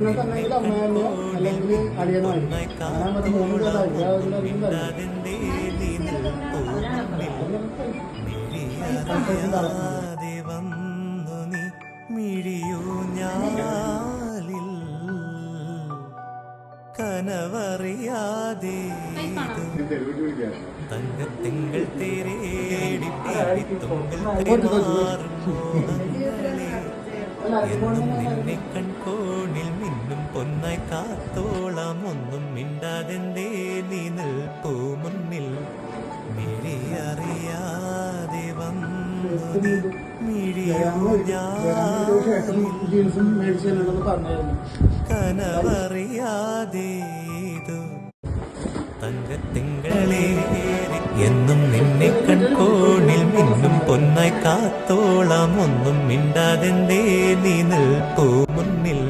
അല്ലെങ്കിൽ അമ്മയോ അല്ലെങ്കിൽ അളിയനോ വന്നു നീ മിഴിയൂ ഞാലിൽ കനവറിയാതെ തങ്കത്തിങ്കൾ തേരേടി എന്നും നിന്നെ കൺകോണിൽ മിന്നും പൊന്നായി കാത്തോളാം ഒന്നും മിണ്ടാതെന്തേ നീ നിൽപ്പൂ മുന്നിൽ മിഴിയറിയാതെ വന്നു നീ മിഴിയോ കനവറിയാതെ തങ്കത്തിങ്കളേ എന്നും നിന്നെ കൺകോണിൽ മിന്നും പൊന്നായി കാത്തോളാം ഒന്നും മിണ്ടാതെന്തേ നീ നിൽപ്പൂ മുന്നിൽ